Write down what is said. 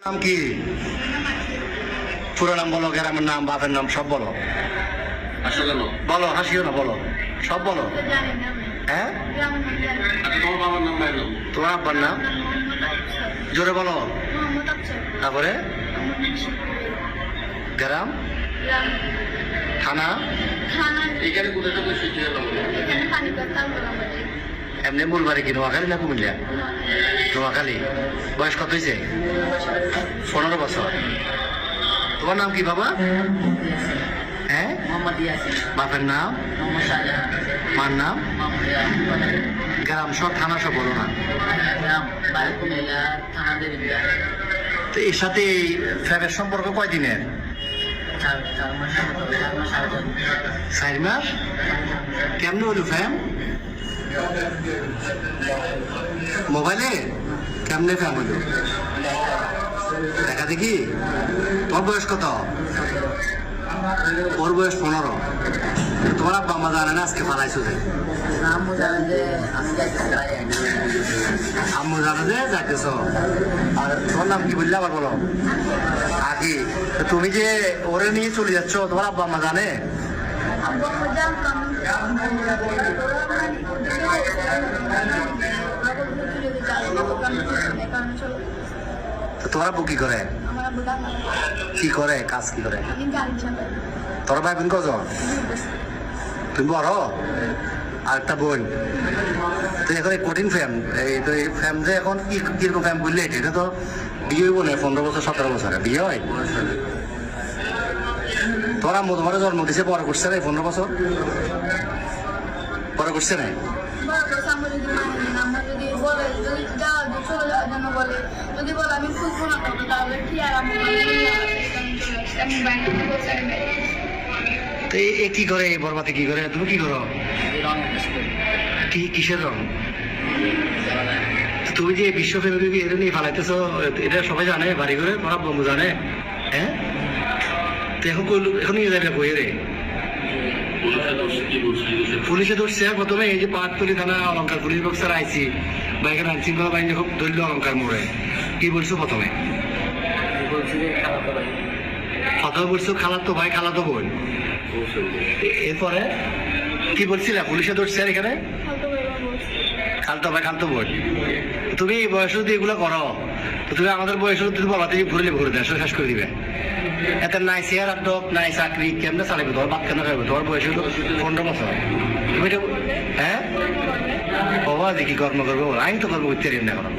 নাম কি? পুরো নাম বলো, গ্রামের নাম, বাপের নাম সব বলো। বলো, হাসিও না, বলো সব বলো। হ্যাঁ, তোমার আব্বার নাম জোরে বলো। তারপরে গ্রাম, থানা, এমনি মূল বাড়ি কি নোয়াখালী না কুমিল্লা? নোয়াখালী। বয়স কত হয়েছে? 15 বছর। তোমার নাম কি বাবা? হ্যাঁ, বাপের নাম, মার নাম, গ্রাম সব, থানা সব বলো না। তো এর সাথে এই ফ্যামের সম্পর্ক কয়দিনের? 4 মাস। কেমন হলো ফ্যাম? মোবাইলে কেমনে ফ্যাম হলো? দেখা দেখি। তোর বয়স কত? ওর বয়স 15। তোমার আব্বা আম্মা জানে না আজকে পালাইছো যে? আম্মু জানে যে যাইতেছ। আর তোমার নাম কি বললে আবার বলো? আকি। তুমি যে ওরে নিয়ে চলে যাচ্ছ, তোমার আব্বা আম্মা জানে? তোমার আব্বু কি করে? কি করে কাজ, কি করে? তোর ভাই বোন কজন? তুমি বড়? আর একটা বোন। তো এখন এই কঠিন ফ্যাম, এই তো এই ফ্যাম যে এখন কিরকম ফ্যাম বললে, এটা তো বিয়ে হইব না 15 বছর 17 বছরে বিয়ে হয়। তোর আম্মু তোমার জন্ম দিছে, বড় করছে না 15 বছর? বড় করছে না? তো এ কি করে, বরবাতে কি করে? তুমি কি করো? কি, কিসের রং? তুমি যে বিশ্ব ফ্যামিলি এটা নিয়ে ফালাইতেছো, এটা সবাই জানে? বাড়ি করে তোমার বন্ধু জানে? হ্যাঁ, তো এখন নিয়ে যাবে কই রে? পুলিশে ধরছে প্রথমে, এই যে পাহাড়তলি থানা অলঙ্কার পুলিশ বক্সার আইসি বা এখানে আইন শৃঙ্খলা বাহিনী খুব ধরল অলঙ্কার মোড়ে। কি বলছো প্রথমে? প্রথমে বলছো খালাতো ভাই, খালাতো বোন। এরপরে কি বলছিলা? পুলিশে ধরছে আর এখানে খালতো ভাই, খালতো বোন। তুমি এই বয়স যদি এগুলো করো, তো তুমি আমাদের বয়স বলা থেকে ঘুরলে ঘুরে দেয়, শেষ করে দিবে। এত নাই চেয়ার ডক, নাই চাকরি, কেমনে চালাবে? তোমার বাদ কেন খাবে? তোমার বয়স হলো 15 বছর। তুমি তো হ্যাঁ বাবা দেখি কর্ম করবো, আইন তো করবো, উত্তর না করো।